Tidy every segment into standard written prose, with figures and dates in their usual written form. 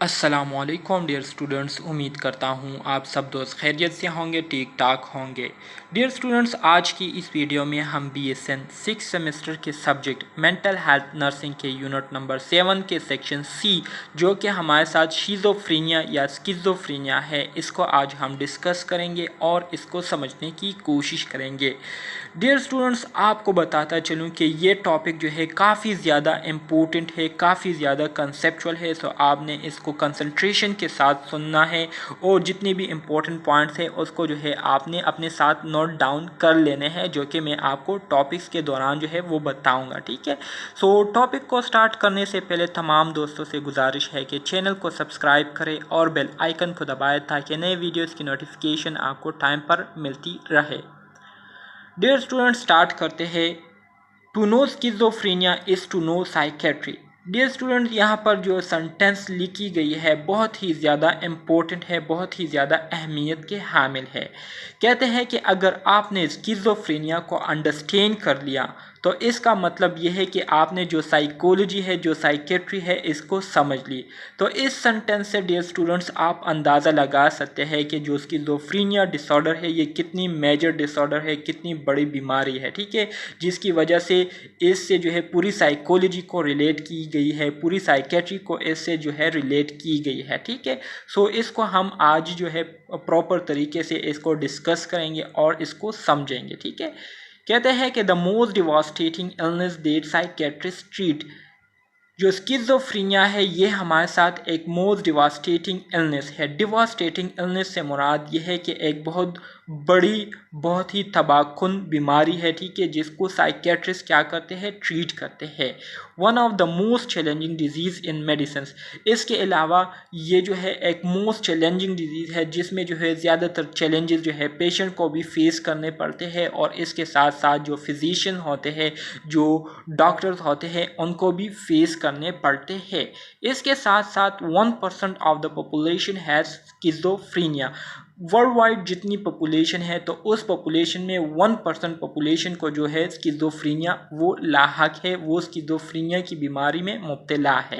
अस्सलामुअलैकुम dear students, उम्मीद करता हूँ आप सब दोस्त खैरियत से होंगे, ठीक ठाक होंगे। डियर स्टूडेंट्स, आज की इस वीडियो में हम BSN 6 सेमेस्टर के सब्जेक्ट मेंटल हेल्थ नर्सिंग के यूनिट नंबर 7 के सेक्शन C, जो कि हमारे साथ शिज़ोफ्रेनिया या स्किज़ोफ्रेनिया है, इसको आज हम डिस्कस करेंगे और इसको समझने की कोशिश करेंगे। डियर स्टूडेंट्स, आपको बताता चलूँ कि ये टॉपिक जो है काफ़ी ज़्यादा इम्पोर्टेंट है, काफ़ी ज़्यादा कंसेप्चुअल है। सो आपने इसको कंसंट्रेशन के साथ सुनना है और जितने भी इम्पोर्टेंट पॉइंट्स हैं उसको जो है आपने अपने साथ नोट डाउन कर लेने हैं, जो कि मैं आपको टॉपिक्स के दौरान जो है वो बताऊंगा। ठीक है। सो टॉपिक को स्टार्ट करने से पहले तमाम दोस्तों से गुजारिश है कि चैनल को सब्सक्राइब करें और बेल आइकन को दबाएं ताकि नए वीडियोज़ की नोटिफिकेशन आपको टाइम पर मिलती रहे। डियर स्टूडेंट, स्टार्ट करते हैं। To know schizophrenia is to know psychiatry. Dear student, यहाँ पर जो सेंटेंस लिखी गई है बहुत ही ज़्यादा इम्पोर्टेंट है, बहुत ही ज़्यादा अहमियत के हामिल है। कहते हैं कि अगर आपने स्किज़ोफ्रेनिया को अंडरस्टैंड कर लिया तो इसका मतलब ये है कि आपने जो साइकोलॉजी है, जो साइकेट्री है, इसको समझ ली। तो इस सेंटेंस से डियर स्टूडेंट्स आप अंदाज़ा लगा सकते हैं कि जो स्किज़ोफ्रेनिया डिसऑर्डर है ये कितनी मेजर डिसऑर्डर है, कितनी बड़ी बीमारी है। ठीक है, जिसकी वजह से इससे जो है पूरी साइकोलॉजी को रिलेट की गई है, पूरी साइकेट्री को इससे जो है रिलेट की गई है। ठीक है। सो इसको हम आज जो है प्रॉपर तरीके से इसको डिस्कस करेंगे और इसको समझेंगे। ठीक है। कहते हैं कि the most devastating illness that psychiatrist treat, जो स्किज़ोफ्रेनिया है ये हमारे साथ एक मोस्ट डिवास्टेटिंग इलनेस है। डिवास्टेटिंग इलनेस से मुराद ये है कि एक बहुत बड़ी, बहुत ही तबाहकुन बीमारी है। ठीक है, जिसको साइकेट्रिस्ट क्या करते हैं, ट्रीट करते हैं। One of the most challenging disease in medicine. इसके अलावा ये जो है एक मोस्ट चैलेंजिंग डिजीज़ है जिसमें जो है ज़्यादातर चैलेंजेस जो है पेशेंट को भी फेस करने पड़ते हैं और इसके साथ साथ जो फिजिशियन होते हैं, जो डॉक्टर्स होते हैं, उनको भी फेस करने पड़ते हैं। इसके साथ साथ 1% of the population has schizophrenia. World wide जितनी पॉपुलेशन है तो उस पॉपुलेशन में 1% पॉपुलेशन को जो है स्किज़ोफ्रेनिया वो लाहक है, वो स्किज़ोफ्रेनिया की बीमारी में मुब्तला है।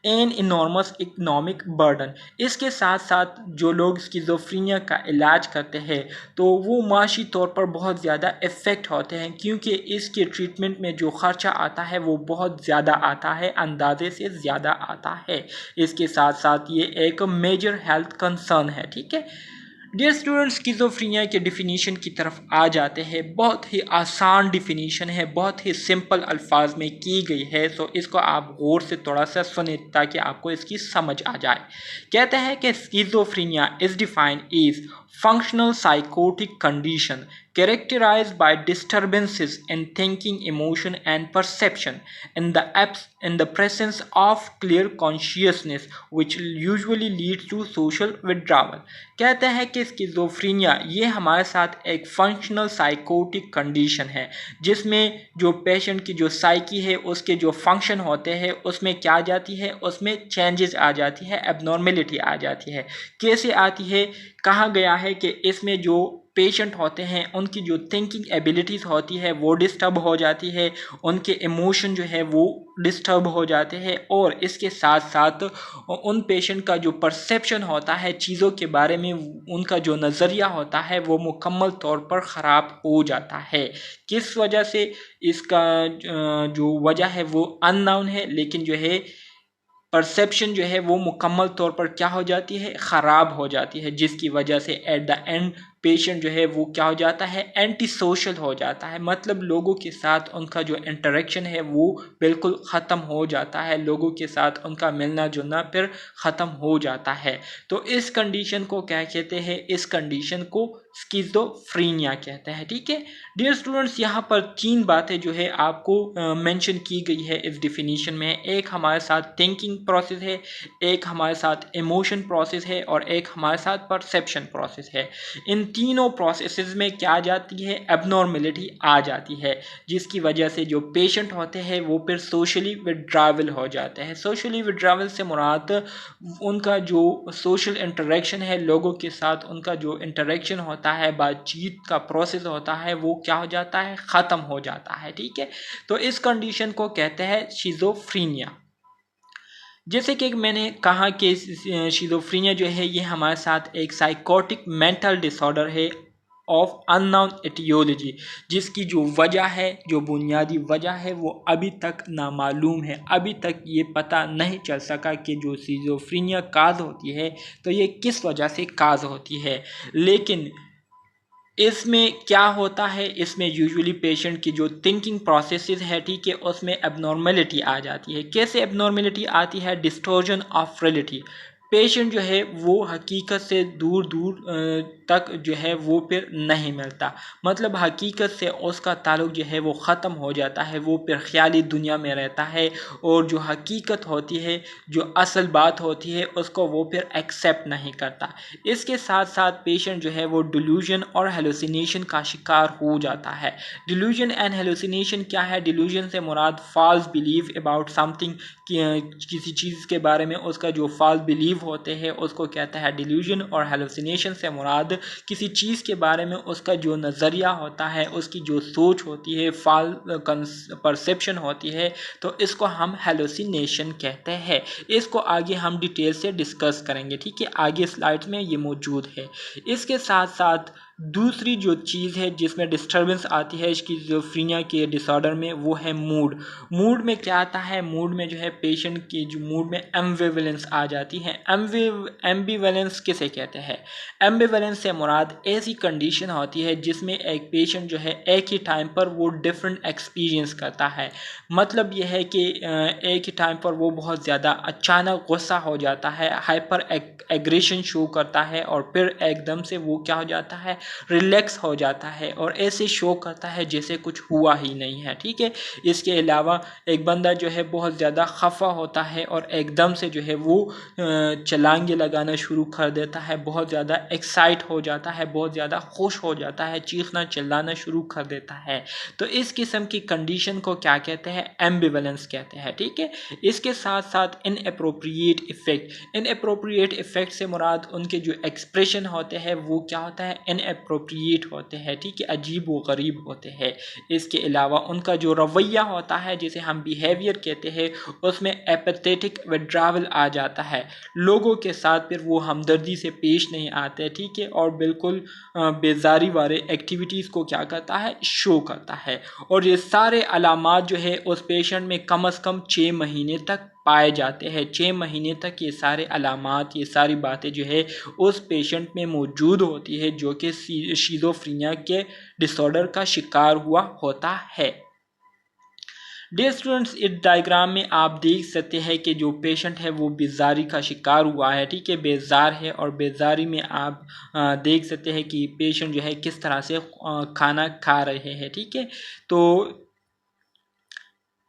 An enormous economic burden. इसके साथ साथ जो लोग स्किज़ोफ्रेनिया का इलाज करते हैं तो वो माशी तौर पर बहुत ज़्यादा इफ़ेक्ट होते हैं, क्योंकि इसके ट्रीटमेंट में जो ख़र्चा आता है वो बहुत ज़्यादा आता है, अंदाजे से ज़्यादा आता है। इसके साथ साथ ये एक मेजर हेल्थ कंसर्न है। ठीक है। डियर स्टूडेंट्स, स्किज़ोफ्रेनिया के डिफिनीशन की तरफ आ जाते हैं। बहुत ही आसान डिफिनीशन है, बहुत ही सिंपल अल्फाज में की गई है। तो इसको आप गौर से थोड़ा सा सुने ताकि आपको इसकी समझ आ जाए। कहते हैं कि schizophrenia is defined is functional psychotic condition characterized by disturbances in thinking, emotion and perception in the presence of clear consciousness, which usually leads to social withdrawal। कहते हैं कि स्किज़ोफ्रेनिया ये हमारे साथ एक फंक्शनल साइकोटिक कंडीशन है जिसमें जो पेशेंट की जो साइकी है, उसके जो फंक्शन होते हैं उसमें क्या आ जाती है, उसमें चेंजेस आ जाती है, एबनॉर्मेलिटी आ जाती है। कैसे आती है, कहा गया है कि इसमें जो पेशेंट होते हैं उनकी जो थिंकिंग एबिलिटीज़ होती है वो डिस्टर्ब हो जाती है, उनके इमोशन जो है वो डिस्टर्ब हो जाते हैं और इसके साथ साथ उन पेशेंट का जो परसेप्शन होता है चीज़ों के बारे में, उनका जो नज़रिया होता है वो मुकम्मल तौर पर ख़राब हो जाता है। किस वजह से, इसका जो वजह है वो अननोन है, लेकिन जो है परसेप्शन जो है वो मुकम्मल तौर पर क्या हो जाती है, ख़राब हो जाती है, जिसकी वजह से एट द एंड पेशेंट जो है वो क्या हो जाता है, एंटी सोशल हो जाता है। मतलब लोगों के साथ उनका जो इंटरेक्शन है वो बिल्कुल ख़त्म हो जाता है, लोगों के साथ उनका मिलना जुलना फिर ख़त्म हो जाता है। तो इस कंडीशन को क्या कहते हैं, इस कंडीशन को स्किज़ोफ्रेनिया कहते हैं। ठीक है। डियर स्टूडेंट्स, यहाँ पर 3 बातें जो है आपको मेंशन की गई है इस डिफिनीशन में। एक हमारे साथ थिंकिंग प्रोसेस है, एक हमारे साथ इमोशन प्रोसेस है और एक हमारे साथ परसेप्शन प्रोसेस है। इन तीनों प्रोसेसेस में क्या आ जाती है, एबनॉर्मेलिटी आ जाती है, जिसकी वजह से जो पेशेंट होते हैं वो फिर सोशली विड्रावल हो जाते हैं। सोशली विड्रावल से मुराद उनका जो सोशल इंटरेक्शन है, लोगों के साथ उनका जो इंटरेक्शन होता है, बातचीत का प्रोसेस होता है, वो क्या हो जाता है, ख़त्म हो जाता है। ठीक है। तो इस कंडीशन को कहते हैं शिज़ोफ्रेनिया। जैसे कि मैंने कहा कि शिज़ोफ्रेनिया जो है ये हमारे साथ एक साइकोटिक मेंटल डिसऑर्डर है ऑफ अननोन एटियोलॉजी, जिसकी जो वजह है, जो बुनियादी वजह है, वो अभी तक नामालूम है। अभी तक ये पता नहीं चल सका कि जो शिज़ोफ्रेनिया काज होती है तो ये किस वजह से काज होती है। लेकिन इसमें क्या होता है, इसमें यूजुअली पेशेंट की जो थिंकिंग प्रोसेसेस है, ठीक है, उसमें एबनॉर्मेलिटी आ जाती है। कैसे एबनॉर्मेलिटी आती है? Distortion of reality. पेशेंट जो है वो हकीकत से दूर दूर तक जो है वो फिर नहीं मिलता, मतलब हकीकत से उसका ताल्लुक जो है वो ख़त्म हो जाता है, वो फिर ख्याली दुनिया में रहता है और जो हकीकत होती है, जो असल बात होती है, उसको वो फिर एक्सेप्ट नहीं करता। इसके साथ साथ पेशेंट जो है वो डिल्यूजन और हेलुसिनेशन का शिकार हो जाता है। डिल्यूजन एंड हेलुसिनेशन क्या है? डिल्यूजन से मुराद फॉल्स बिलीव अबाउट समथिंग, किसी चीज़ के बारे में उसका जो फॉल्स बिलीव होते हैं उसको कहता है डिल्यूजन, और हेलुसिनेशन से मुराद किसी चीज़ के बारे में उसका जो नज़रिया होता है, उसकी जो सोच होती है, फॉल्स परसेप्शन होती है, तो इसको हम हेलुसिनेशन कहते हैं। इसको आगे हम डिटेल से डिस्कस करेंगे, ठीक है, आगे स्लाइड्स में ये मौजूद है। इसके साथ साथ दूसरी जो चीज़ है जिसमें डिस्टर्बेंस आती है स्किज़ोफ्रेनिया के डिसऑर्डर में, वो है मूड। मूड में क्या आता है? मूड में जो है पेशेंट की जो मूड में एम्बिवेलेंस आ जाती है। एम्बिवेलेंस किसे कहते हैं? एम्बिवेलेंस से मुराद ऐसी कंडीशन होती है जिसमें एक पेशेंट जो है एक ही टाइम पर वो डिफरेंट एक्सपीरियंस करता है। मतलब यह है कि एक ही टाइम पर वो बहुत ज़्यादा अचानक गुस्सा हो जाता है, हाइपर एग्रेशन शो करता है, और फिर एकदम से वो क्या हो जाता है, रिलैक्स हो जाता है और ऐसे शो करता है जैसे कुछ हुआ ही नहीं है, ठीक है। इसके अलावा एक बंदा जो है बहुत ज़्यादा खफा होता है और एकदम से जो है वो छलांगे लगाना शुरू कर देता है, बहुत ज़्यादा एक्साइट हो जाता है, बहुत ज़्यादा खुश हो जाता है, चीखना चिल्लाना शुरू कर देता है। तो इस किस्म की कंडीशन को क्या कहते हैं? एम्बिवेलेंस कहते हैं, ठीक है। इसके साथ साथ इनअप्रोप्रिएट इफेक्ट। इनअप्रोप्रिएट इफेक्ट से मुराद उनके जो एक्सप्रेशन होते हैं वो क्या होता है? इनअप्रोप्रिएट होते हैं, ठीक है, अजीब व गरीब होते हैं। इसके अलावा उनका जो रवैया होता है, जिसे हम बिहेवियर कहते हैं, उसमें एपैथेटिक विड्रावल आ जाता है। लोगों के साथ फिर वो हमदर्दी से पेश नहीं आते, ठीक है, और बिल्कुल बेजारी वाले एक्टिविटीज़ को क्या करता है? शो करता है। और ये सारे अलामात जो है उस पेशेंट में कम से कम 6 महीने तक पाए जाते हैं। 6 महीने तक ये सारे अलामात, ये सारी बातें जो है उस पेशेंट में मौजूद होती है जो कि शिज़ोफ्रेनिया के डिसऑर्डर का शिकार हुआ होता है। डियर स्टूडेंट्स, इस डायग्राम में आप देख सकते हैं कि जो पेशेंट है वो बेजारी का शिकार हुआ है, ठीक है, बेजार है, और बेजारी में आप देख सकते हैं कि पेशेंट जो है किस तरह से खाना खा रहे हैं, ठीक है। तो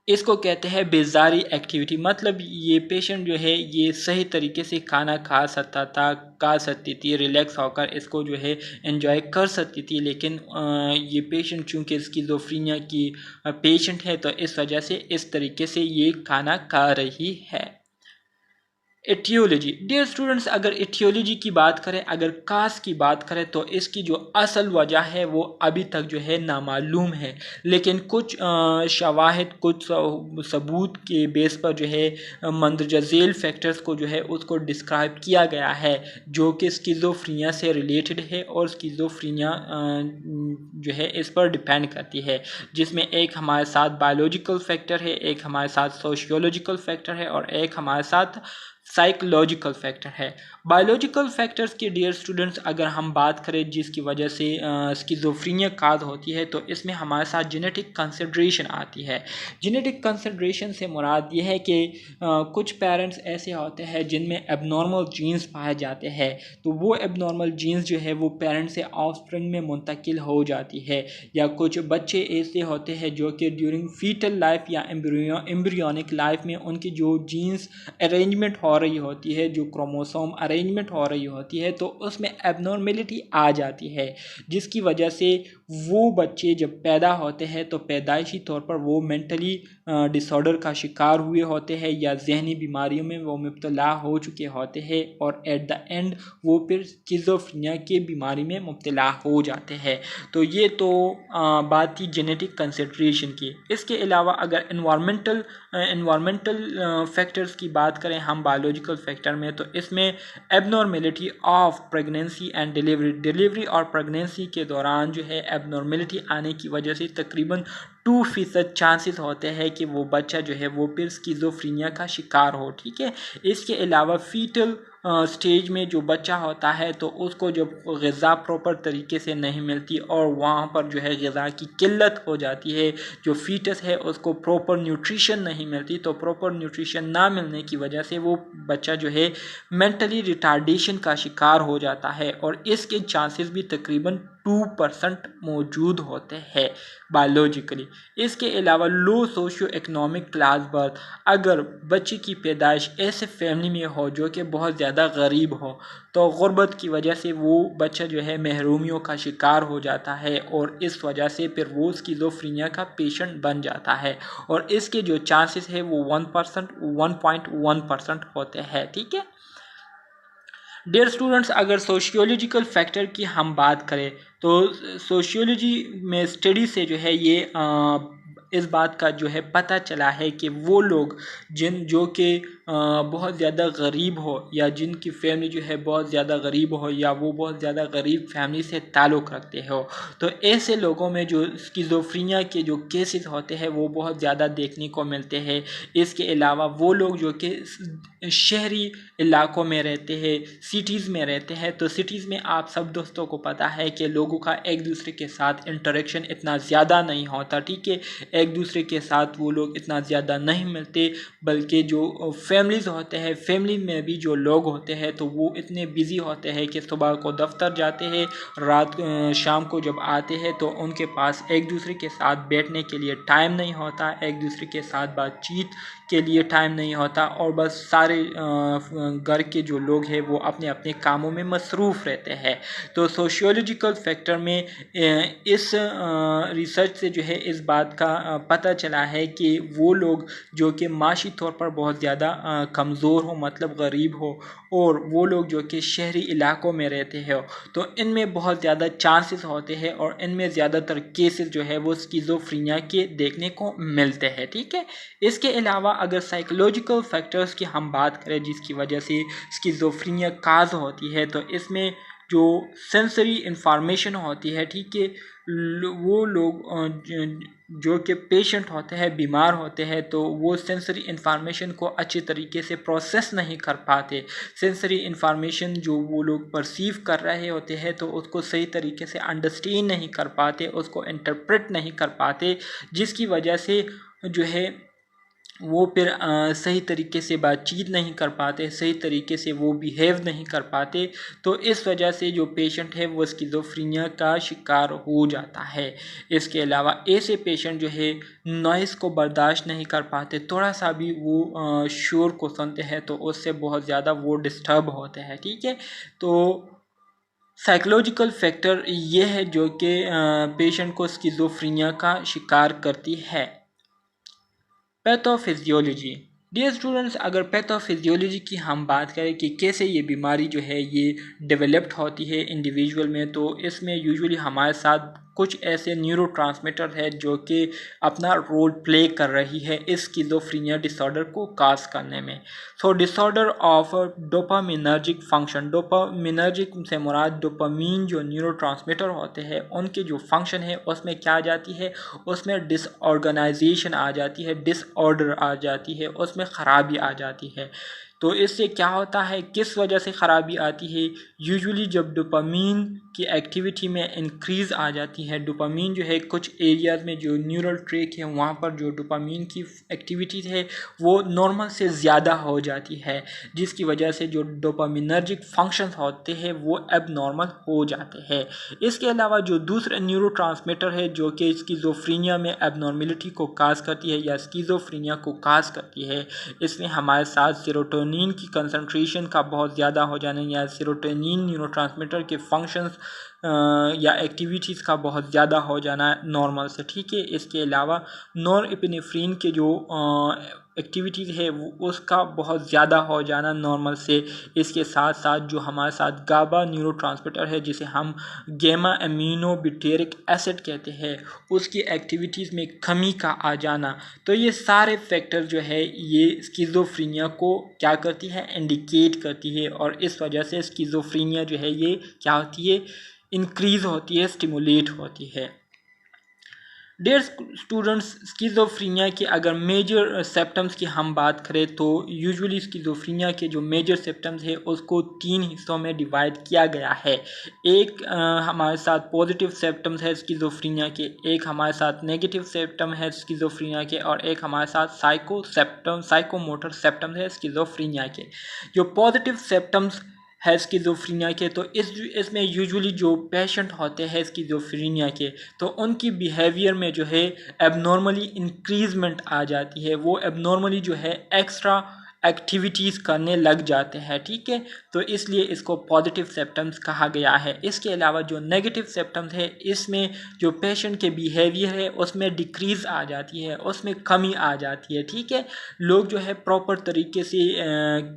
इसको कहते हैं बेजारी एक्टिविटी, मतलब ये पेशेंट जो है ये सही तरीके से खाना खा सकती थी, रिलैक्स होकर इसको जो है एंजॉय कर सकती थी, लेकिन ये पेशेंट चूँकि स्किज़ोफ्रेनिया की पेशेंट है तो इस वजह से इस तरीके से ये खाना खा रही है। एटियोलॉजी। डियर स्टूडेंट्स, अगर एटियोलॉजी की बात करें, अगर कास्ट की बात करें, तो इसकी जो असल वजह है वो अभी तक जो है नामालूम है, लेकिन कुछ शवाहिद, कुछ सबूत के बेस पर जो है मंदरजा झेल फैक्टर्स को जो है उसको डिस्क्राइब किया गया है जो कि स्किज़ोफ्रेनिया से रिलेटेड है, और स्किज़ोफ्रेनिया जो है इस पर डिपेंड करती है, जिसमें एक हमारे साथ बायोलॉजिकल फैक्टर है, एक हमारे साथ सोशियोलॉजिकल फैक्टर है, और एक हमारे साथ साइकोलॉजिकल फैक्टर है। बायोलॉजिकल फैक्टर्स की डियर स्टूडेंट्स अगर हम बात करें जिसकी वजह से स्किज़ोफ्रेनिया काज होती है, तो इसमें हमारे साथ जेनेटिक कंसिडरेशन आती है। जेनेटिक कंसिडरेशन से मुराद ये है कि कुछ पेरेंट्स ऐसे होते हैं जिनमें एबनॉर्मल जीन्स पाए जाते हैं, तो वो एबनॉर्मल जीन्स जो है वो पेरेंट्स से ऑफस्प्रिंग में मुंतकिल हो जाती है, या कुछ बच्चे ऐसे होते हैं जो कि ड्यूरिंग फीटल लाइफ या एम्ब्रियोनिक लाइफ में उनकी जो जीन्स अरेंजमेंट हो रही होती है, जो क्रोमोसोम अरेंजमेंट हो रही होती है, तो उसमें एबनॉर्मेलिटी आ जाती है, जिसकी वजह से वो बच्चे जब पैदा होते हैं तो पैदाइशी तौर पर वो मेंटली डिसऑर्डर का शिकार हुए होते हैं या जहनी बीमारियों में वो मुब्तला हो चुके होते हैं और एट द एंड वो फिर स्किज़ोफ्रेनिया की बीमारी में मुब्तला हो जाते हैं। तो ये तो बात थी जेनेटिक कंसिडरेशन की। इसके अलावा अगर इन्वायरमेंटल फैक्टर्स की बात करें हम बायोलॉजिकल फैक्टर में, तो इसमें abnormality of pregnancy and delivery और प्रेगनेंसी के दौरान जो है एबनॉर्मेलिटी आने की वजह से तकरीबन 2% चांसेस होते हैं कि वो बच्चा जो है वो फिर स्किज़ोफ्रेनिया का शिकार हो। ठीक है, इसके अलावा फीटल स्टेज में जो बच्चा होता है तो उसको जब ग़िज़ा प्रॉपर तरीके से नहीं मिलती और वहाँ पर जो है ग़िज़ा की किल्लत हो जाती है, जो फीटस है उसको प्रॉपर न्यूट्रिशन नहीं मिलती, तो प्रॉपर न्यूट्रिशन ना मिलने की वजह से वो बच्चा जो है मेंटली रिटार्डेशन का शिकार हो जाता है और इसके चांसेस भी तकरीबन 2% मौजूद होते हैं बायोलॉजिकली। इसके अलावा लो सोशियो इकनॉमिक क्लास बर्थ, अगर बच्चे की पैदाइश ऐसे फैमिली में हो जो कि बहुत ज़्यादा गरीब हो तो गुर्बत की वजह से वो बच्चा जो है महरूमियों का शिकार हो जाता है और इस वजह से फिर वो स्किज़ोफ्रेनिया का पेशेंट बन जाता है और इसके जो चांसेस है वो 1.1% होते हैं। ठीक है डियर स्टूडेंट्स, अगर सोशियोलॉजिकल फैक्टर की हम बात करें तो सोशियोलॉजी में स्टडी से जो है ये इस बात का जो है पता चला है कि वो लोग जो कि बहुत ज़्यादा गरीब हो या जिनकी फैमिली जो है बहुत ज़्यादा गरीब हो या वो बहुत ज़्यादा गरीब फैमिली से ताल्लुक़ रखते हो, तो ऐसे लोगों में जो स्किज़ोफ्रेनिया के जो केसेस होते हैं वो बहुत ज़्यादा देखने को मिलते हैं। इसके अलावा वो लोग जो कि शहरी इलाकों में रहते हैं, सिटीज़ में रहते हैं, तो सिटीज़ में आप सब दोस्तों को पता है कि लोगों का एक दूसरे के साथ इंटरेक्शन इतना ज़्यादा नहीं होता। ठीक है, एक दूसरे के साथ वो लोग इतना ज़्यादा नहीं मिलते, बल्कि जो फैमिलीज़ होते हैं, फैमिली में भी जो लोग होते हैं तो वो इतने बिज़ी होते हैं कि सुबह को दफ्तर जाते हैं, रात शाम को जब आते हैं तो उनके पास एक दूसरे के साथ बैठने के लिए टाइम नहीं होता, एक दूसरे के साथ बातचीत के लिए टाइम नहीं होता और बस सारे घर के जो लोग हैं वो अपने अपने कामों में मसरूफ़ रहते हैं। तो सोशियोलॉजिकल फैक्टर में इस रिसर्च से जो है इस बात का पता चला है कि वो लोग जो कि माशी तौर पर बहुत ज़्यादा कमज़ोर हो, मतलब गरीब हो, और वो लोग जो कि शहरी इलाकों में रहते हैं तो इनमें बहुत ज़्यादा चांसेस होते हैं और इनमें ज़्यादातर केसेस जो है वो स्किज़ोफ्रेनिया के देखने को मिलते हैं। ठीक है, इसके अलावा अगर साइकोलॉजिकल फैक्टर्स की हम बात करें जिसकी वजह से स्किज़ोफ्रेनिया काज होती है, तो इसमें जो सेंसरी इंफॉर्मेशन होती है, ठीक है, वो लोग जो कि पेशेंट होते हैं, बीमार होते हैं, तो वो सेंसरी इंफॉर्मेशन को अच्छे तरीके से प्रोसेस नहीं कर पाते। सेंसरी इंफॉर्मेशन जो वो लोग परसीव कर रहे होते हैं तो उसको सही तरीके से अंडरस्टैंड नहीं कर पाते, उसको इंटरप्रेट नहीं कर पाते, जिसकी वजह से जो है वो फिर सही तरीके से बातचीत नहीं कर पाते, सही तरीके से वो बिहेव नहीं कर पाते, तो इस वजह से जो पेशेंट है वो स्किज़ोफ्रेनिया का शिकार हो जाता है। इसके अलावा ऐसे पेशेंट जो है नॉइज़ को बर्दाश्त नहीं कर पाते, थोड़ा सा भी वो शोर को सुनते हैं तो उससे बहुत ज़्यादा वो डिस्टर्ब होते हैं। ठीक है, तो साइकोलॉजिकल फैक्टर ये है जो कि पेशेंट को स्किज़ोफ्रेनिया का शिकार करती है। पैथोफिजियोलॉजी, डियर स्टूडेंट्स, अगर पैथोफिजियोलॉजी की हम बात करें कि कैसे ये बीमारी जो है ये डेवलप्ड होती है इंडिविजुअल में, तो इसमें यूजुअली हमारे साथ कुछ ऐसे न्यूरोट्रांसमीटर है जो कि अपना रोल प्ले कर रही है इस स्किज़ोफ्रेनिया डिसऑर्डर को काज करने में। So disorder of dopaminergic function, dopaminergic से मुराद डोपामीन जो न्यूरोट्रांसमीटर होते हैं उनके जो फंक्शन है उसमें क्या आ जाती है, उसमें डिसऑर्गेनाइजेशन आ जाती है, डिसऑर्डर आ जाती है, उसमें ख़राबी आ जाती है। तो इससे क्या होता है, किस वजह से ख़राबी आती है, यूजुअली जब डोपामीन की एक्टिविटी में इंक्रीज़ आ जाती है, डोपामीन जो है कुछ एरियाज़ में जो न्यूरल ट्रैक है वहाँ पर जो डोपामीन की एक्टिविटी है वो नॉर्मल से ज़्यादा हो जाती है, जिसकी वजह से जो डोपामिनर्जिक फंक्शंस होते हैं वो एबनॉर्मल हो जाते हैं। इसके अलावा जो दूसरा न्यूरोट्रांसमीटर है जो कि स्किज़ोफ्रेनिया में एबनॉर्मेलिटी को काज करती है या स्किज़ोफ्रेनिया को काज करती है, इसमें हमारे साथ सेरोटोनिन सेरोटोनिन की कंसंट्रेशन का बहुत ज़्यादा हो जाना या सेरोटोनिन न्यूरोट्रांसमीटर के फंक्शंस या एक्टिविटीज़ का बहुत ज़्यादा हो जाना नॉर्मल से, ठीक है। इसके अलावा नॉरएपिनेफ्रिन के जो एक्टिविटीज़ है वो उसका बहुत ज़्यादा हो जाना नॉर्मल से। इसके साथ साथ जो हमारे साथ गाबा न्यूरोट्रांसमीटर है जिसे हम गैमा एमिनो ब्यूटेरिक एसिड कहते हैं, उसकी एक्टिविटीज़ में कमी का आ जाना। तो ये सारे फैक्टर जो है ये स्किज़ोफ्रेनिया को क्या करती है, इंडिकेट करती है, और इस वजह से स्किज़ोफ्रेनिया जो है ये क्या होती है, इंक्रीज़ होती है, स्टिमुलेट होती है। डियर स्टूडेंट्स, स्किज़ोफ्रेनिया के अगर मेजर सिम्टम्स की हम बात करें तो यूजुअली स्किज़ोफ्रेनिया के जो मेजर सिम्टम्स है उसको 3 हिस्सों में डिवाइड किया गया है। एक हमारे साथ पॉजिटिव सिम्टम्स है स्किज़ोफ्रेनिया के, एक हमारे साथ नेगेटिव सिम्टम है स्किज़ोफ्रेनिया के, और एक हमारे साथ साइकोमोटर सिम्टम्स है स्किज़ोफ्रेनिया के। जो पॉजिटिव सिम्टम्स है स्किज़ोफ्रेनिया के, तो इसमें यूजुअली जो पेशेंट होते हैं स्किज़ोफ्रेनिया के, तो उनकी बिहेवियर में जो है एबनॉर्मली इंक्रीजमेंट आ जाती है, वो एबनॉर्मली जो है एक्स्ट्रा एक्टिविटीज़ करने लग जाते हैं, ठीक है। तो इसलिए इसको पॉजिटिव सिम्टम्स कहा गया है। इसके अलावा जो नेगेटिव सिम्टम्स है इसमें जो पेशेंट के बिहेवियर है उसमें डिक्रीज़ आ जाती है, उसमें कमी आ जाती है, ठीक है। लोग जो है प्रॉपर तरीके से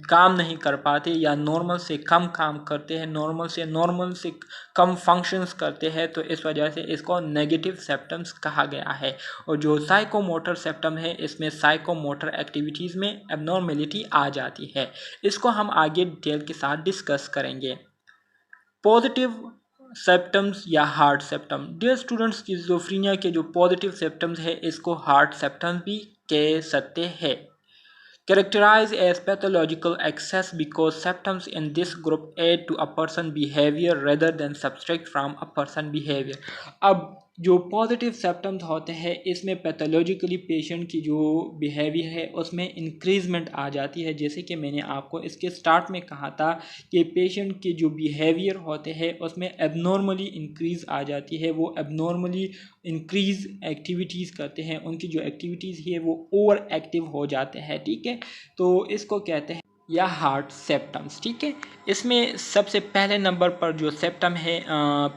काम नहीं कर पाते या नॉर्मल से कम काम करते हैं, नॉर्मल से कम फंक्शंस करते हैं, तो इस वजह से इसको नेगेटिव सिम्टम्स कहा गया है। और जो साइकोमोटर सिम्टम है इसमें साइकोमोटर एक्टिविटीज़ में एबनॉर्मेलिटी आ जाती है। इसको हम आगे डिटेल के साथ डिस्कस करेंगे। पॉजिटिव सिम्टम्स या heart symptom. Dear students, schizophrenia के जो पॉजिटिव सिम्टम्स है इसको हार्ट सिम्टम्स भी कह सकते हैं। Characterized as pathological excess because symptoms in this group add to a person behavior rather than subtract from a person behavior। अब जो पॉजिटिव सिम्टम्स होते हैं इसमें पैथोलॉजिकली पेशेंट की जो बिहेवियर है उसमें इंक्रीजमेंट आ जाती है। जैसे कि मैंने आपको इसके स्टार्ट में कहा था कि पेशेंट के जो बिहेवियर होते हैं उसमें एबनॉर्मली इंक्रीज आ जाती है, वो एबनॉर्मली इंक्रीज एक्टिविटीज़ करते हैं, उनकी जो एक्टिविटीज़ है वो ओवर एक्टिव हो जाते हैं, ठीक है। तो इसको कहते हैं या हार्ट सिम्टम्स, ठीक है। इसमें सबसे पहले नंबर पर जो सिम्टम है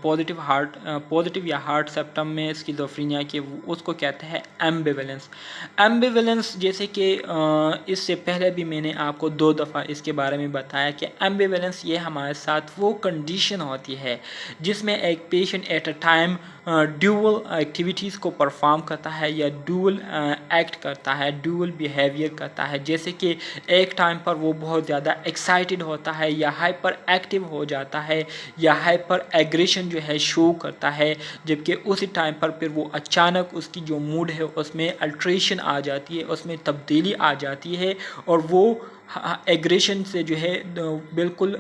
पॉजिटिव या हार्ट सिम्टम में स्किज़ोफ्रेनिया के, उसको कहते हैं एम्बिवेलेंस। जैसे कि इससे पहले भी मैंने आपको 2 दफ़ा इसके बारे में बताया कि एम्बिवेलेंस ये हमारे साथ वो कंडीशन होती है जिसमें एक patient at a time dual activities को परफॉर्म करता है या ड्यूअल एक्ट करता है, ड्यूअल बिहेवियर करता है। जैसे कि एक टाइम पर वो बहुत ज़्यादा एक्साइटेड होता है या हाइपर एक्टिव हो जाता है या हाइपर एग्रेशन जो है शो करता है, जबकि उसी टाइम पर फिर वो अचानक उसकी जो मूड है उसमें अल्ट्रेशन आ जाती है, उसमें तब्दीली आ जाती है और वो एग्रेशन से जो है बिल्कुल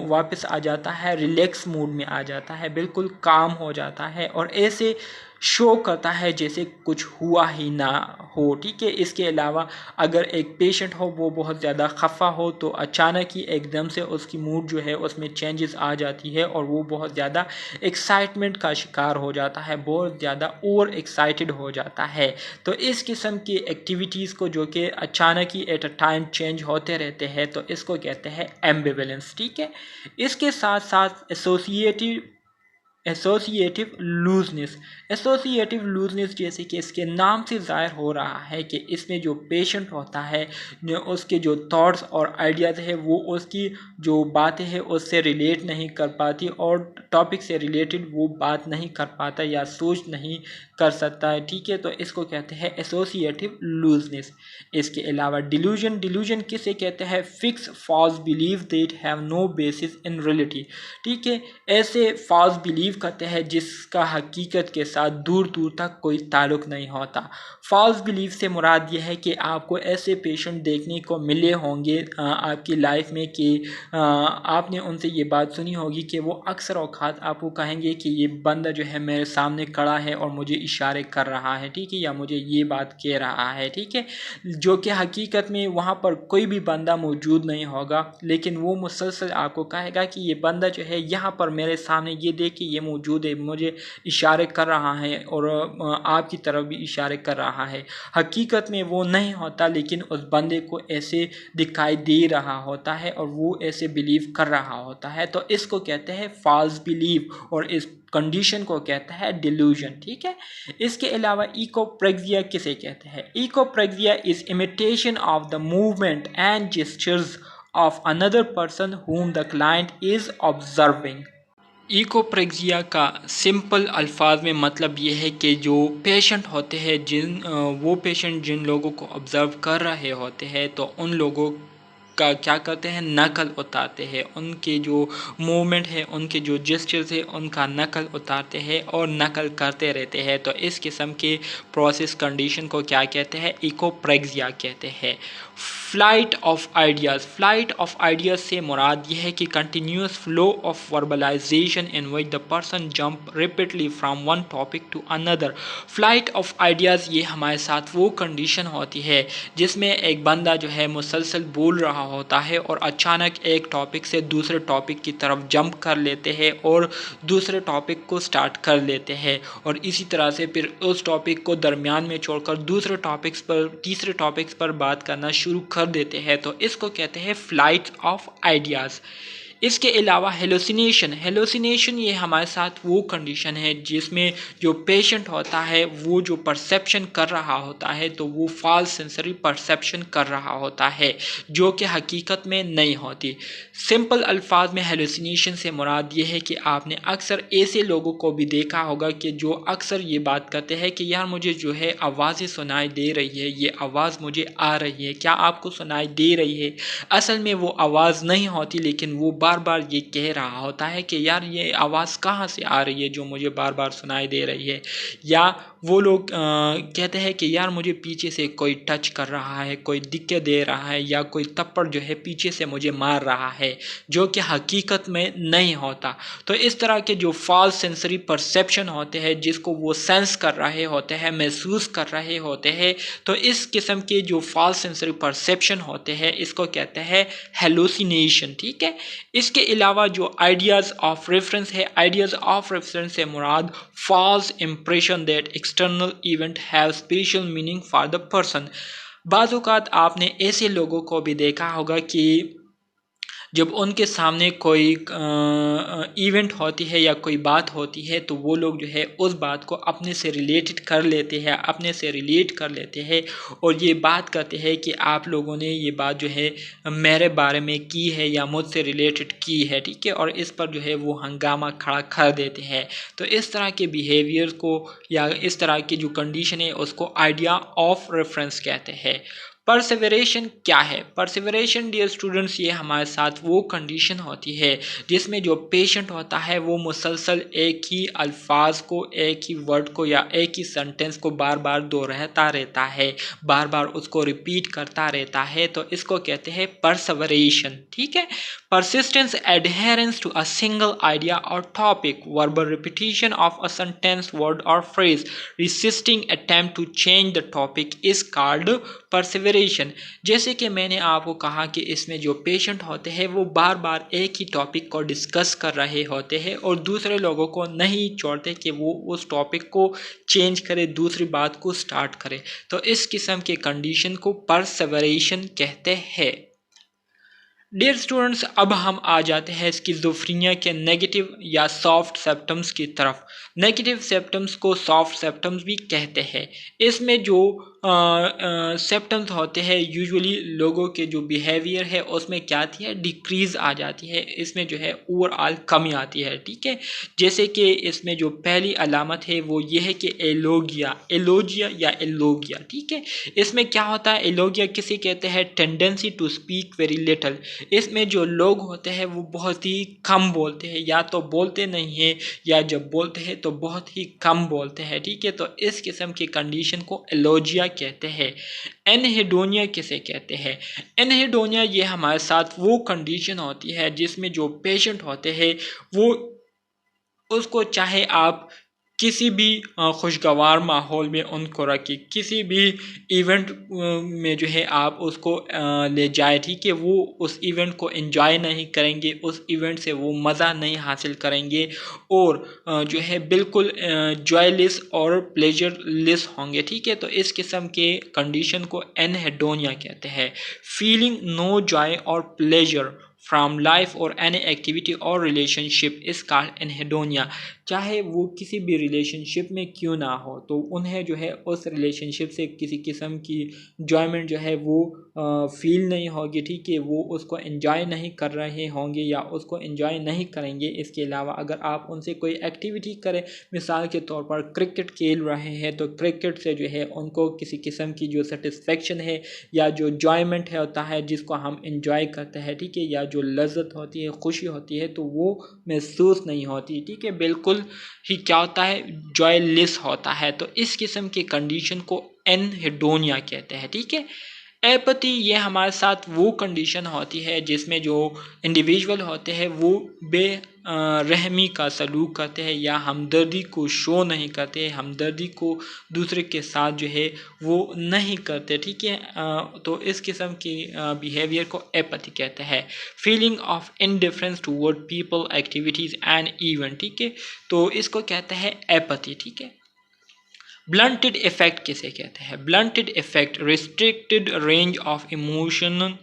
वापस आ जाता है, रिलैक्स मूड में आ जाता है, बिल्कुल काम हो जाता है और ऐसे शो करता है जैसे कुछ हुआ ही ना हो, ठीक है। इसके अलावा अगर एक पेशेंट हो वो बहुत ज़्यादा खफा हो तो अचानक ही एकदम से उसकी मूड जो है उसमें चेंजेस आ जाती है और वो बहुत ज़्यादा एक्साइटमेंट का शिकार हो जाता है, बहुत ज़्यादा ओवर एक्साइटेड हो जाता है। तो इस किस्म की एक्टिविटीज़ को जो कि अचानक ही एट अ टाइम चेंज होते रहते हैं तो इसको कहते हैं एम्बिवेलेंस, ठीक है। इसके साथ साथ एसोसिएटिव लूजनेस जैसे कि इसके नाम से ज़ाहिर हो रहा है कि इसमें जो पेशेंट होता है उसके जो थॉट्स और आइडियाज़ है वो उसकी जो बातें हैं उससे रिलेट नहीं कर पाती और टॉपिक से रिलेटेड वो बात नहीं कर पाता या सोच नहीं कर सकता है, ठीक है। तो इसको कहते हैं एसोसिएटिव लूजनेस। इसके अलावा डिल्यूजन किसे कहते हैं? Fix false believe that have no basis in reality, ठीक है। ऐसे फॉल्स बिलीव करते हैं जिसका हकीकत के साथ दूर दूर तक कोई ताल्लुक नहीं होता। फॉल्स बिलीव से मुराद ये है कि आपको ऐसे पेशेंट देखने को मिले होंगे आपकी लाइफ में कि आपने उनसे ये बात सुनी होगी कि वो अक्सर औक़ात आपको कहेंगे कि ये बंदा जो है मेरे सामने खड़ा है और मुझे इशारे कर रहा है, ठीक है, या मुझे ये बात कह रहा है, ठीक है, जो कि हकीकत में वहाँ पर कोई भी बंदा मौजूद नहीं होगा, लेकिन वो मुसलसल आपको कहेगा कि ये बंदा जो है यहाँ पर मेरे सामने ये देख के ये मौजूद है, मुझे इशारे कर रहा है और आपकी तरफ भी इशारे कर रहा है। हकीकत में वो नहीं होता, लेकिन उस बंदे को ऐसे दिखाई दे रहा होता है और वो ऐसे बिलीव कर रहा होता है। तो इसको कहते हैं फॉल्स बिलीव और इस कंडीशन को कहता है डिल्यूजन। ठीक है। इसके अलावा इकोप्रेक्सिया किसे कहते हैं? Echopraxia is imitation of the movement and gestures of another person whom the client is observing। Echopraxia का सिंपल अल्फाज में मतलब ये है कि जो पेशेंट होते हैं वो पेशेंट जिन लोगों को ऑब्ज़र्व कर रहे होते हैं तो उन लोगों का क्या करते हैं, नकल उतारते हैं, उनके जो मूवमेंट है, उनके जो जेस्चर्स है, उनका नकल उतारते हैं और नकल करते रहते हैं। तो इस किस्म के प्रोसेस कंडीशन को क्या कहते हैं? इकोप्रेक्सिया कहते हैं। Flight of ideas. Flight of ideas से मुराद यह है कि continuous flow of verbalization in which the person jump repeatedly from one topic to another. Flight of ideas ये हमारे साथ वो कंडीशन होती है जिसमें एक बंदा जो है मुसलसल बोल रहा होता है और अचानक एक टॉपिक से दूसरे टॉपिक की तरफ जंप कर लेते हैं और दूसरे टॉपिक को स्टार्ट कर लेते हैं और इसी तरह से फिर उस टॉपिक को दरमियान में छोड़कर दूसरे टॉपिक्स पर, तीसरे टॉपिक्स पर बात करना शुरू कर देते हैं। तो इसको कहते हैं फ्लाइट ऑफ आइडियाज़। इसके अलावा हेलोसिनेशन। हेलोसिनेशन ये हमारे साथ वो कंडीशन है जिसमें जो पेशेंट होता है वो जो परसेप्शन कर रहा होता है तो वो फॉल्स सेंसरी परसेप्शन कर रहा होता है जो कि हकीकत में नहीं होती। सिंपल अल्फाज में हेलोसिनेशन से मुराद ये है कि आपने अक्सर ऐसे लोगों को भी देखा होगा कि जो अक्सर ये बात करते हैं कि यार मुझे जो है आवाज़ें सुनाई दे रही है, ये आवाज़ मुझे आ रही है, क्या आपको सुनाई दे रही है? असल में वो आवाज़ नहीं होती, लेकिन वो बार बार ये कह रहा होता है कि यार ये आवाज़ कहाँ से आ रही है जो मुझे बार बार सुनाई दे रही है। या वो लोग कहते हैं कि यार मुझे पीछे से कोई टच कर रहा है, कोई दिक्कत दे रहा है या कोई थप्पड़ जो है पीछे से मुझे मार रहा है, जो कि हकीकत में नहीं होता। तो इस तरह के जो फॉल्स सेंसरी परसेप्शन होते हैं जिसको वो सेंस कर रहे होते हैं, महसूस कर रहे होते हैं, तो इस किस्म के जो फॉल्स सेंसरी परसेप्शन होते हैं इसको कहते हैं हेलुसिनेशन। ठीक है। इसके अलावा जो आइडियाज़ ऑफ रेफरेंस है, आइडियाज़ ऑफ रेफरेंस से मुराद false impression that external event have special meaning for the person. बाज़ औक़ात आपने ऐसे लोगों को भी देखा होगा कि जब उनके सामने कोई इवेंट होती है या कोई बात होती है तो वो लोग जो है उस बात को अपने से रिलेटेड कर लेते हैं, अपने से रिलेट कर लेते हैं और ये बात करते हैं कि आप लोगों ने ये बात जो है मेरे बारे में की है या मुझसे रिलेटेड की है। ठीक है। और इस पर जो है वो हंगामा खड़ा कर देते हैं। तो इस तरह के बिहेवियर को या इस तरह की जो कंडीशन है उसको आइडिया ऑफ रेफरेंस कहते हैं। परसेवरेशन क्या है? परसेवरेशन डियर स्टूडेंट्स ये हमारे साथ वो कंडीशन होती है जिसमें जो पेशेंट होता है वो मुसलसल एक ही अल्फाज को, एक ही वर्ड को या एक ही सेंटेंस को बार बार दोहराता रहता है, बार बार उसको रिपीट करता रहता है। तो इसको कहते हैं परसेवरेशन। ठीक है। persistence adherence to a single idea or topic, verbal repetition of a sentence, word or phrase, resisting attempt to change the topic is called perseveration। जैसे कि मैंने आपको कहा कि इसमें जो पेशेंट होते हैं वो बार बार एक ही टॉपिक को डिस्कस कर रहे होते हैं और दूसरे लोगों को नहीं छोड़ते कि वो उस टॉपिक को चेंज करे, दूसरी बात को स्टार्ट करे। तो इस किस्म के कंडीशन को परसेवरेशन कहते हैं। डियर स्टूडेंट्स, अब हम आ जाते हैं स्किज़ोफ्रेनिया के नेगेटिव या सॉफ्ट सिम्पटम्स की तरफ। नेगेटिव सिम्पटम्स को सॉफ्ट सिम्पटम्स भी कहते हैं। इसमें जो सिम्पटम्स होते हैं यूजुअली लोगों के जो बिहेवियर है उसमें क्या आती है, डिक्रीज़ आ जाती है, इसमें जो है ओवरऑल कमी आती है। ठीक है। जैसे कि इसमें जो पहली अलामत है वो ये है कि एलोगिया, एलोजिया या एलोगिया। ठीक है। इसमें क्या होता है, एलोगिया किसे कहते हैं, tendency to speak very little. इसमें जो लोग होते हैं वो बहुत ही कम बोलते हैं, या तो बोलते नहीं हैं या जब बोलते हैं तो बहुत ही कम बोलते हैं। ठीक है। तो इस किस्म की कंडीशन को एलोजिया कहते हैं। एनहेडोनिया किसे कहते हैं? एनहेडोनिया ये हमारे साथ वो कंडीशन होती है जिसमें जो पेशेंट होते हैं वो उसको चाहे आप किसी भी खुशगवार माहौल में उनको रखें। किसी भी इवेंट में जो है आप उसको ले जाए, ठीक है, वो उस इवेंट को एंजॉय नहीं करेंगे, उस इवेंट से वो मज़ा नहीं हासिल करेंगे और जो है बिल्कुल जॉयलेस और प्लेजरलेस होंगे, ठीक है। तो इस किस्म के कंडीशन को एनहेडोनिया कहते हैं। फीलिंग नो जॉय और प्लेजर फ्रॉम लाइफ और एनी एक्टिविटी और रिलेशनशिप इस कॉल्ड एनहेडोनिया। चाहे वो किसी भी रिलेशनशिप में क्यों ना हो, तो उन्हें जो है उस रिलेशनशिप से किसी किस्म की इंजॉयमेंट जो है वो फील नहीं होगी, ठीक है, वो उसको एंजॉय नहीं कर रहे होंगे या उसको एंजॉय नहीं करेंगे। इसके अलावा अगर आप उनसे कोई एक्टिविटी करें, मिसाल के तौर पर क्रिकेट खेल रहे हैं, तो क्रिकेट से जो है उनको किसी किस्म की जो सेटिस्फेक्शन है या जो इंजॉयमेंट है होता है जिसको हम इंजॉय करते हैं, ठीक है, या जो लज्जत होती है, खुशी होती है, तो वो महसूस नहीं होती, ठीक है, बिल्कुल ही क्या होता है, जॉयलेस होता है। तो इस किस्म की कंडीशन को एनहेडोनिया कहते हैं, ठीक है। एपैथी ये हमारे साथ वो कंडीशन होती है जिसमें जो इंडिविजुअल होते हैं वो रहमी का सलूक करते हैं या हमदर्दी को शो नहीं करते, हमदर्दी को दूसरे के साथ जो है वो नहीं करते, ठीक है। तो इस किस्म की बिहेवियर को एपैथी कहते हैं। Feeling of indifference toward people, activities and event, ठीक है, तो इसको कहते हैं एपैथी, ठीक है। ब्लंटेड इफेक्ट किसे कहते हैं? Blunted affect restricted range of emotion,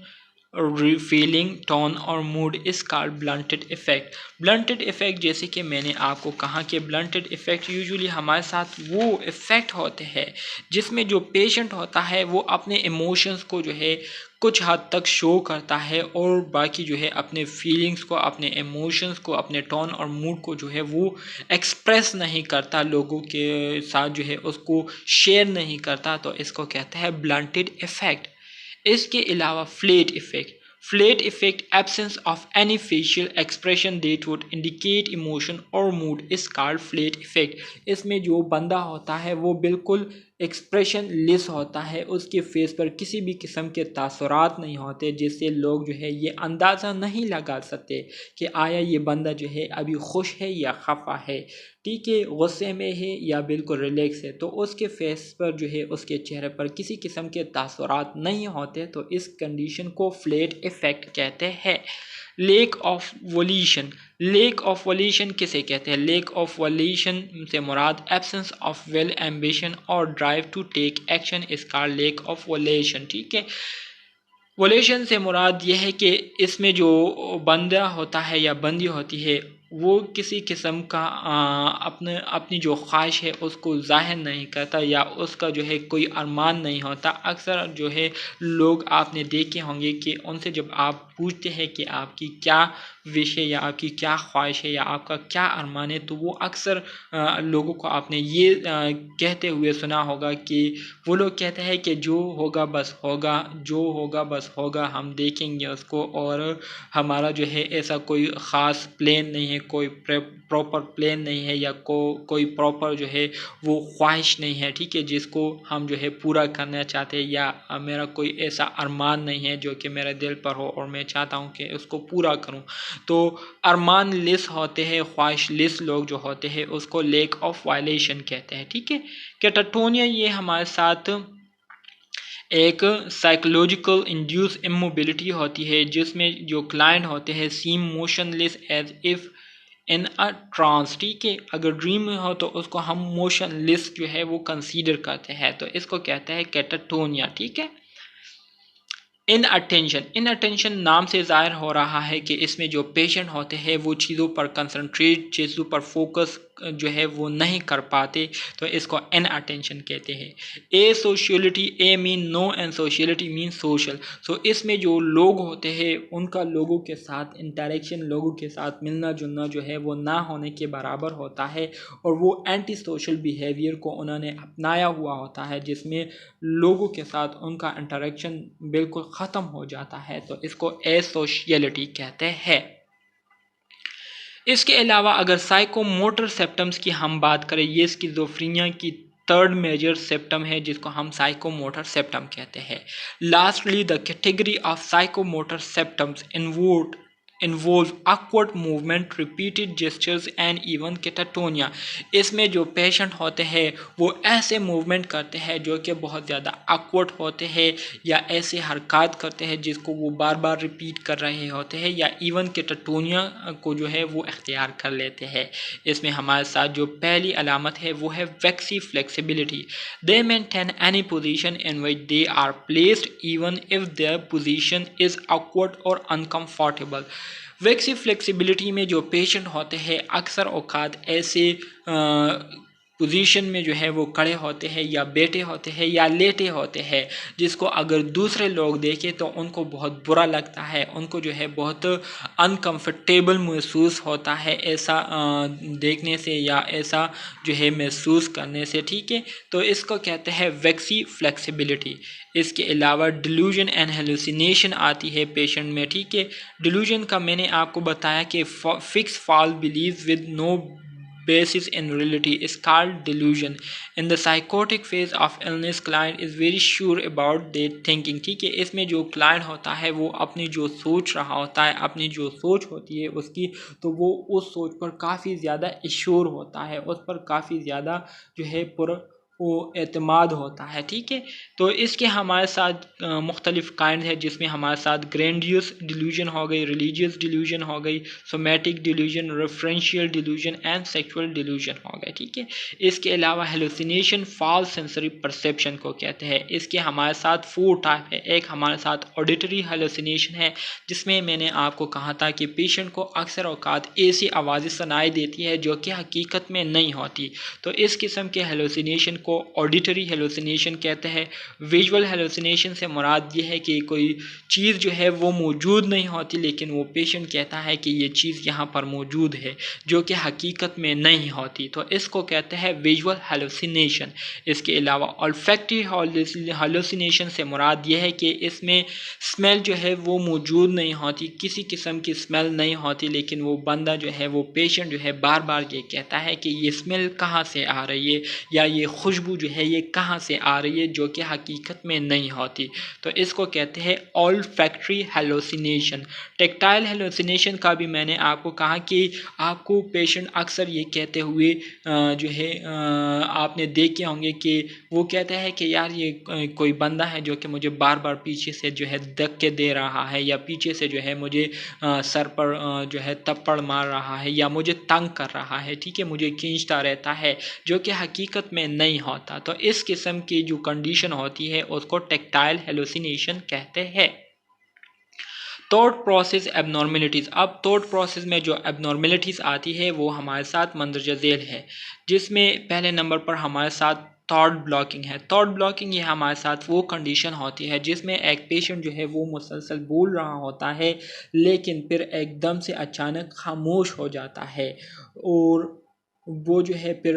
feeling, tone और mood is called blunted affect. Blunted affect जैसे कि मैंने आपको कहा कि ब्लंटेड इफेक्ट यूजुअली हमारे साथ वो इफेक्ट होते हैं जिसमें जो पेशेंट होता है वो अपने इमोशंस को जो है कुछ हद तक शो करता है और बाकी जो है अपने फीलिंग्स को, अपने इमोशंस को, अपने टोन और मूड को जो है वो एक्सप्रेस नहीं करता, लोगों के साथ जो है उसको शेयर नहीं करता, तो इसको कहते हैं ब्लंटेड इफेक्ट। इसके अलावा flat affect, flat affect absence of any facial expression that would indicate emotion और mood is called flat affect. इसमें जो बंदा होता है वो बिल्कुल एक्सप्रेशन लेस होता है, उसके फेस पर किसी भी किस्म के तासुरात नहीं होते जिससे लोग जो है ये अंदाज़ा नहीं लगा सकते कि आया ये बंदा जो है अभी खुश है या खफा है, ठीक है, गुस्से में है या बिल्कुल रिलैक्स है। तो उसके फेस पर जो है उसके चेहरे पर किसी किस्म के तासुरात नहीं होते, तो इस कंडीशन को फ्लैट इफेक्ट कहते हैं। Lack of volition, lack of volition किसे कहते हैं? लेक ऑफ वोल्यूशन से मुराद एब्सेंस ऑफ विल, एम्बिशन और drive to take action is called lack of volition, ठीक है। वोलेशन से मुराद यह है कि इसमें जो बंदा होता है या बंदी होती है वो किसी किस्म का अपनी जो ख्वाहिश है उसको ज़ाहिर नहीं करता या उसका जो है कोई अरमान नहीं होता। अक्सर जो है लोग आपने देखे होंगे कि उनसे जब आप पूछते हैं कि आपकी क्या विश है या आपकी क्या ख्वाहिश है या आपका क्या अरमान है, तो वो अक्सर लोगों को आपने ये कहते हुए सुना होगा कि वो लोग कहते हैं कि जो होगा बस होगा, जो होगा बस होगा, हम देखेंगे उसको, और हमारा जो है ऐसा कोई ख़ास प्लान नहीं है, कोई प्रॉपर प्लान नहीं है या कोई प्रॉपर जो है वो ख्वाहिश नहीं है, ठीक है, जिसको हम जो है पूरा करना चाहते हैं, या मेरा कोई ऐसा अरमान नहीं है जो कि मेरे दिल पर हो और मैं चाहता हूँ कि उसको पूरा करूँ। तो अरमान लेस होते हैं, ख्वाहिश लेस लोग जो होते हैं उसको लेक ऑफ वायलेशन कहते हैं, ठीक है। कैटाटोनिया ये हमारे साथ एक साइकोलॉजिकल इंड्यूस इमोबिलिटी होती है जिसमें जो क्लाइंट होते हैं seem motionless as if in a trance, ठीक है, अगर ड्रीम में हो तो उसको हम मोशनलेस जो है वो कंसीडर करते हैं, तो इसको कहते हैं कैटाटोनिया, ठीक है। इन अटेंशन, इन अटेंशन नाम से ज़ाहिर हो रहा है कि इसमें जो पेशेंट होते हैं वो चीज़ों पर कंसंट्रेट, चीज़ों पर फोकस जो है वो नहीं कर पाते, तो इसको इन अटेंशन कहते हैं। Asociality, a mean no and sociality mean social. So इसमें जो लोग होते हैं उनका लोगों के साथ इंटरेक्शन, लोगों के साथ मिलना जुलना जो है वो ना होने के बराबर होता है और वो एंटी सोशल बिहेवियर को उन्होंने अपनाया हुआ होता है जिसमें लोगों के साथ उनका इंटरेक्शन बिल्कुल ख़त्म हो जाता है, तो इसको एसोशियलिटी कहते हैं। इसके अलावा अगर साइकोमोटर सिम्टम्स की हम बात करें, ये स्किज़ोफ्रेनिया की थर्ड मेजर सिम्टम है जिसको हम साइकोमोटर सिम्टम कहते हैं। Lastly the category of psychomotor symptoms involve involve awkward movement, repeated gestures and even catatonia। इसमें जो पेशेंट होते हैं वो ऐसे मूवमेंट करते हैं जो कि बहुत ज़्यादा awkward होते हैं या ऐसे हरकत करते हैं जिसको वो बार बार रिपीट कर रहे होते हैं या इवन कैटाटोनिया को जो है वो इख्तियार कर लेते हैं। इसमें हमारे साथ जो पहली अलामत है वो है waxy flexibility. They maintain any position in which they are placed even if their position is awkward और अनकम्फर्टेबल। वैक्सी फ्लेक्सिबिलिटी में जो पेशेंट होते हैं अक्सर औकात ऐसे पोजीशन में जो है वो खड़े होते हैं या बैठे होते हैं या लेटे होते हैं जिसको अगर दूसरे लोग देखें तो उनको बहुत बुरा लगता है, उनको जो है बहुत अनकंफर्टेबल महसूस होता है ऐसा देखने से या ऐसा जो है महसूस करने से। ठीक है, तो इसको कहते हैं वैक्सी फ्लेक्सिबिलिटी। इसके अलावा डिल्यूजन एंड हेलुसिनेशन आती है पेशेंट में। ठीक है, डिल्यूजन का मैंने आपको बताया कि fix false believe with no basis in reality is called delusion. In the psychotic phase of illness, client is very sure about their thinking। ठीक है, इसमें जो क्लाइंट होता है वो अपनी जो सोच रहा होता है, अपनी जो सोच होती है उसकी, तो वो उस सोच पर काफ़ी ज़्यादा श्योर होता है, उस पर काफ़ी ज़्यादा जो है वो एतमाद होता है। ठीक है, तो इसके हमारे साथ मुख्तलिफ काइंड है जिसमें हमारे साथ ग्रैंडियस डिल्यूजन हो गई, रिलीजियस डिल्यूजन हो गई, somatic delusion, referential delusion and sexual delusion हो गए। ठीक है, इसके अलावा हेलुसिनेशन फॉल्स सेंसरी परसेप्शन को कहते हैं। इसके हमारे साथ 4 टाइप है। एक हमारे साथ ऑडिटरी हेलुसिनेशन है जिसमें मैंने आपको कहा था कि पेशेंट को अक्सर औकात ऐसी आवाज़ें सुनाई देती है जो कि हकीकत में नहीं होती, तो इस किस्म के हेलुसिनेशन को ऑडिटरी हेलुसिनेशन कहते हैं। विजुअल हेलुसिनेशन से मुराद ये है कि कोई चीज़ जो है वो मौजूद नहीं होती लेकिन वो पेशेंट कहता है कि ये चीज़ यहाँ पर मौजूद है जो कि हकीकत में नहीं होती, तो इसको कहते हैं विजुअल हेलुसिनेशन। इसके अलावा ऑल्फैक्टरी हेलुसिनेशन से मुराद ये है कि इसमें स्मेल जो है वो मौजूद नहीं होती, किसी किस्म की स्मेल नहीं होती, लेकिन वो बंदा जो है वो पेशेंट जो है बार बार ये कहता है कि ये स्मेल कहाँ से आ रही है या ये खुशबू जो है ये कहाँ से आ रही है जो कि हकीकत में नहीं होती, तो इसको कहते हैं ऑल्फैक्टरी हेलुसिनेशन। टेक्टाइल हेलुसिनेशन का भी मैंने आपको कहा कि आपको पेशेंट अक्सर ये कहते हुए जो है आपने देखे होंगे कि वो कहता है कि यार ये कोई बंदा है जो कि मुझे बार बार पीछे से जो है धक्के दे रहा है या पीछे से जो है मुझे सर पर जो है थप्पड़ मार रहा है या मुझे तंग कर रहा है। ठीक है, मुझे खींचता रहता है जो कि हकीकत में नहीं होता, तो इस किस्म की जो कंडीशन होती है उसको टेक्टाइल हेलुसिनेशन कहते हैं। Thought process abnormalities. अब थॉट प्रोसेस में जो एबनॉर्मेलिटीज़ आती है वो हमारे साथ मंदरजा झेल है, जिसमें पहले नंबर पर हमारे साथ थॉट ब्लॉकिंग है। थॉट ब्लॉकिंग ये हमारे साथ वो कंडीशन होती है जिसमें एक पेशेंट जो है वो मुसलसल बोल रहा होता है लेकिन फिर एकदम से अचानक खामोश हो जाता है और वो जो है फिर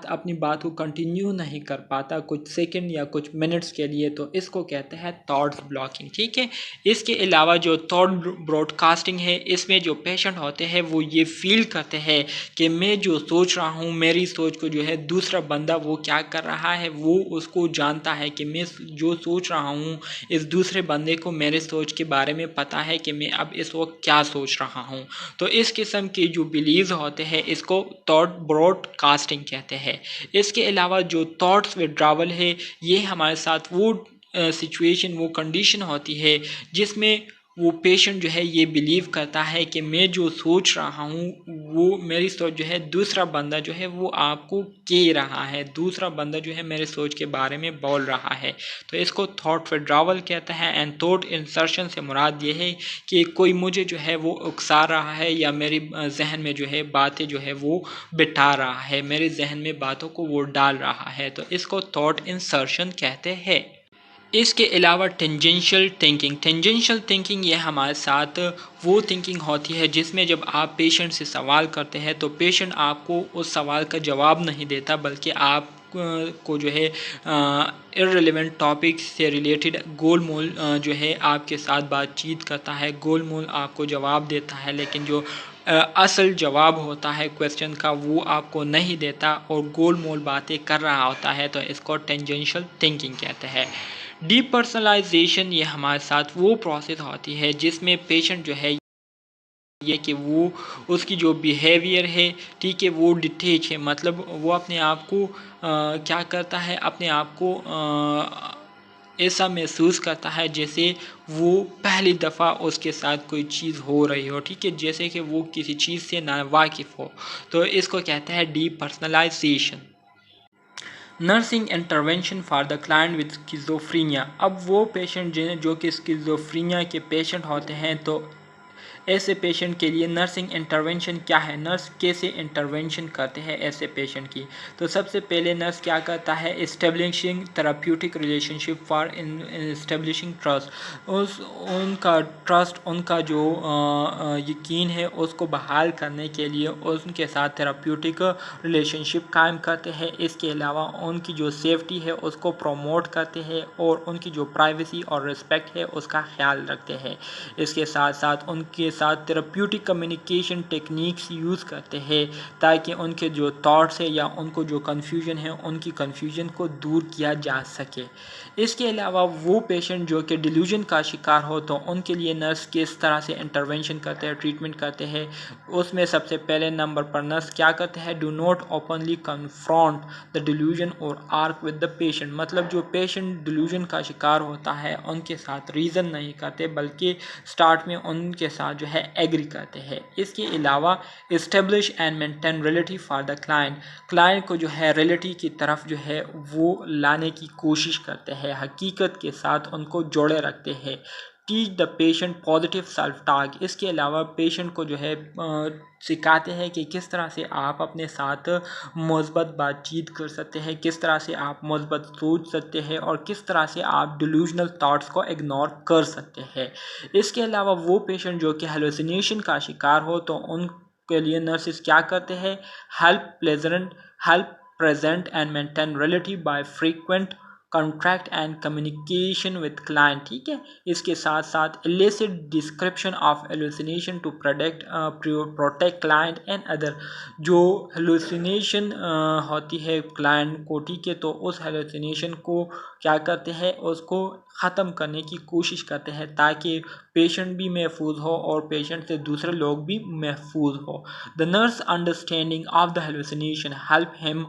अपनी बात को कंटिन्यू नहीं कर पाता कुछ सेकंड या कुछ मिनट्स के लिए, तो इसको कहते हैं थॉट ब्लॉकिंग। ठीक है, इसके अलावा जो थॉट ब्रॉडकास्टिंग है इसमें जो पेशेंट होते हैं वो ये फील करते हैं कि मैं जो सोच रहा हूँ मेरी सोच को जो है दूसरा बंदा वो क्या कर रहा है, वो उसको जानता है कि मैं जो सोच रहा हूँ इस दूसरे बंदे को मेरे सोच के बारे में पता है कि मैं अब इस वक्त क्या सोच रहा हूँ, तो इस किस्म के जो बिलीव्स होते हैं इसको थॉट ब्रॉडकास्टिंग कहते हैं। इसके अलावा जो थॉट्स विड्रॉवल है ये हमारे साथ वो सिचुएशन वो कंडीशन होती है जिसमें वो पेशेंट जो है ये बिलीव करता है कि मैं जो सोच रहा हूँ वो मेरी सोच जो है दूसरा बंदा जो है वो आपको कह रहा है, दूसरा बंदा जो है मेरे सोच के बारे में बोल रहा है, तो इसको थॉट विड्रॉवल कहते हैं। एंड थॉट इंसर्शन से मुराद ये है कि कोई मुझे जो है वो उकसा रहा है या मेरी जहन में जो है बातें जो है वो बिठा रहा है, मेरे जहन में बातों को वो डाल रहा है, तो इसको थॉट इंसर्शन कहते हैं। इसके अलावा टेंजेंशियल थिंकिंग ये हमारे साथ वो थिंकिंग होती है जिसमें जब आप पेशेंट से सवाल करते हैं तो पेशेंट आपको उस सवाल का जवाब नहीं देता बल्कि आप को जो है इररिलेवेंट टॉपिक से रिलेटेड गोल मोल जो है आपके साथ बातचीत करता है, गोल मोल आपको जवाब देता है, लेकिन जो असल जवाब होता है क्वेश्चन का वो आपको नहीं देता और गोल मोल बातें कर रहा होता है, तो इसको टेंजेंशियल थिंकिंग कहते हैं। डीपर्सनलाइजेशन ये हमारे साथ वो प्रोसेस होती है जिसमें पेशेंट जो है ये कि वो उसकी जो बिहेवियर है, ठीक है, वो डिटेच है, मतलब वो अपने आप को क्या करता है, अपने आप को ऐसा महसूस करता है जैसे वो पहली दफ़ा उसके साथ कोई चीज़ हो रही हो, ठीक है, जैसे कि वो किसी चीज़ से ना वाकिफ़ हो। तो इसको कहते हैं depersonalisation. Nursing intervention for the client with schizophrenia. अब वो पेशेंट जो कि स्किज़ोफ्रेनिया के पेशेंट होते हैं, तो ऐसे पेशेंट के लिए नर्सिंग इंटरवेंशन क्या है, नर्स कैसे इंटरवेंशन करते हैं ऐसे पेशेंट की। तो सबसे पहले नर्स क्या करता है, establishing therapeutic relationship for establishing trust, उस उनका ट्रस्ट, उनका जो यकीन है उसको बहाल करने के लिए उनके साथ थेराप्यूटिक रिलेशनशिप कायम करते हैं। इसके अलावा उनकी जो सेफ्टी है उसको प्रमोट करते हैं और उनकी जो प्राइवेसी और रिस्पेक्ट है उसका ख्याल रखते हैं। इसके साथ साथ उनके साथ थेराप्यूटिक कम्युनिकेशन टेक्निक्स यूज़ करते हैं ताकि उनके जो थॉट्स है या उनको जो कन्फ्यूजन है उनकी कन्फ्यूजन को दूर किया जा सके। इसके अलावा वो पेशेंट जो कि डिल्यूजन का शिकार हो, तो उनके लिए नर्स किस तरह से इंटरवेंशन करते हैं, ट्रीटमेंट करते हैं, उसमें सबसे पहले नंबर पर नर्स क्या करते हैं, do not openly confront the delusion और आर्क विद द पेशेंट। मतलब जो पेशेंट डिल्यूजन का शिकार होता है उनके साथ रीज़न नहीं करते, बल्कि स्टार्ट में उनके साथ जो है एग्री करते हैं। इसके अलावा establish and maintain relative for the client को जो है रिलेटिव की तरफ जो है वो लाने की कोशिश करते हैं, हकीकत के साथ उनको जोड़े रखते हैं। Teach the patient positive self talk. इसके अलावा पेशेंट को जो है सिखाते हैं कि किस तरह से आप अपने साथ मुस्बत बातचीत कर सकते हैं, किस तरह से आप मुस्बत सोच सकते हैं और किस तरह से आप डिल्यूजनल थॉट्स को इग्नोर कर सकते हैं। इसके अलावा वो पेशेंट जो कि हेलुसिनेशन का शिकार हो, तो उनके लिए नर्सेस क्या करते हैं, help present and maintain relative by frequent contract and communication with client, ठीक है। इसके साथ साथ elicit description of hallucination to protect client and other. जो हेलुसिनेशन होती है क्लाइंट को, ठीक है, तो उस हेलुसिनेशन को क्या करते हैं, उसको ख़त्म करने की कोशिश करते हैं ताकि पेशेंट भी महफूज हो और पेशेंट से दूसरे लोग भी महफूज हो। The nurse understanding of the hallucination help him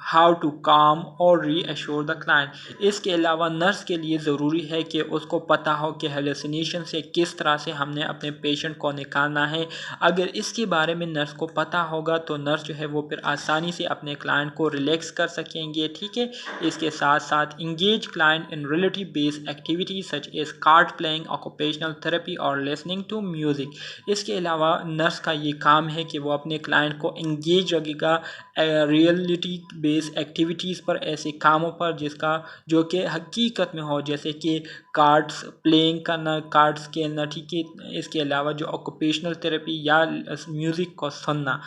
how to calm और रीअश्योर द क्लाइंट। इसके अलावा नर्स के लिए ज़रूरी है कि उसको पता हो कि हेलुसिनेशन से किस तरह से हमने अपने पेशेंट को निकालना है। अगर इसके बारे में नर्स को पता होगा तो नर्स जो है वो फिर आसानी से अपने क्लाइंट को रिलैक्स कर सकेंगे, ठीक है। इसके साथ साथ engage client in relative based activities such as card playing, occupational therapy और लिसनिंग टू म्यूज़िक। इसके अलावा नर्स का ये काम है कि वो अपने क्लाइंट को इंगेज रखेगा रियलिटी बेस्ड एक्टिविटीज़ पर, ऐसे कामों पर जिसका जो कि हकीकत में हो, जैसे कि कार्ड्स प्लेइंग करना, कार्ड्स खेलना, ठीक है। इसके अलावा जो ऑक्यूपेशनल थेरेपी या म्यूज़िक को सुनना।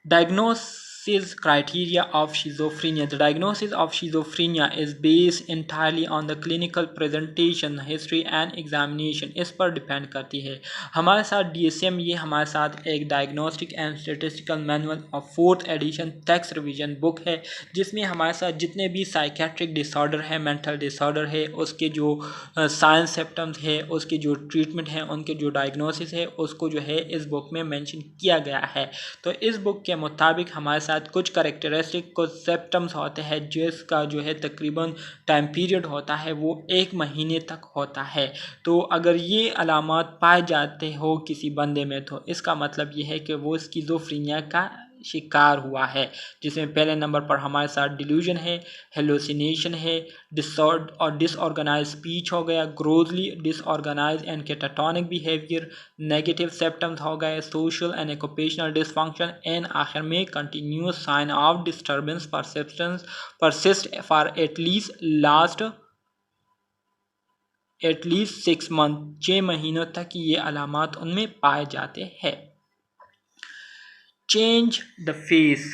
Diagnosis criteria of schizophrenia. The diagnosis of schizophrenia is based entirely on the clinical presentation, history and examination. इस पर डिपेंड करती है। हमारे साथ DSM, ये हमारे साथ एक diagnostic and statistical manual of 4th edition text revision book है, जिसमें हमारे साथ जितने भी साइकेट्रिक डिसऑर्डर है, मेंटल डिसऑर्डर है, उसके जो साइंस सिम्टम्स है, उसके जो ट्रीटमेंट है, उनके जो डायग्नोसिस है, उसको जो है इस बुक में मेंशन किया गया है। तो इस बुक के मुताबिक हमारे साथ कुछ करेक्टरिस्टिक, कुछ सिम्टम्स होते हैं जिसका जो है तकरीबन टाइम पीरियड होता है वो 1 महीने तक होता है। तो अगर ये अलामात पाए जाते हो किसी बंदे में, तो इसका मतलब ये है कि वो स्किज़ोफ्रेनिया का शिकार हुआ है, जिसमें पहले नंबर पर हमारे साथ डिल्यूजन है, हेलुसिनेशन है, डिसऑर्ड और डिसऑर्गेनाइज स्पीच हो गया, grossly disorganize and catatonic behaviour, negative symptoms हो गए, social and occupational dysfunction, and आखिर में continuous sign of disturbance persist for at least 6 month, 6 महीनों तक ये अलामात उनमें पाए जाते हैं। Change the face.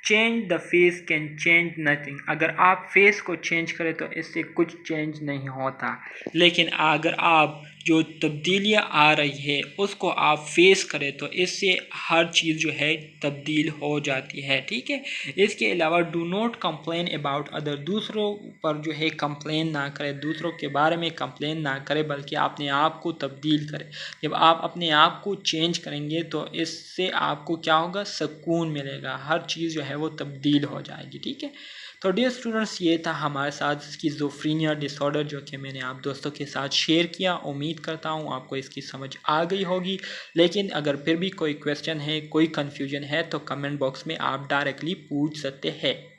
Change the face can change nothing. अगर आप फेस को चेंज करें तो इससे कुछ चेंज नहीं होता, लेकिन अगर आप जो तब्दीलियाँ आ रही है उसको आप फेस करें तो इससे हर चीज़ जो है तब्दील हो जाती है। ठीक है, इसके अलावा do not complain about other, दूसरों पर जो है कंप्लेन ना करें, दूसरों के बारे में कंप्लेन ना करें, बल्कि अपने आप को तब्दील करें। जब आप अपने आप को चेंज करेंगे तो इससे आपको क्या होगा, सुकून मिलेगा, हर चीज़ जो है वो तब्दील हो जाएगी। ठीक है, तो डियर स्टूडेंट्स ये था हमारे साथ स्किज़ोफ्रेनिया डिसऑर्डर जो कि मैंने आप दोस्तों के साथ शेयर किया। उम्मीद करता हूँ आपको इसकी समझ आ गई होगी, लेकिन अगर फिर भी कोई क्वेश्चन है, कोई कन्फ्यूजन है तो कमेंट बॉक्स में आप डायरेक्टली पूछ सकते हैं।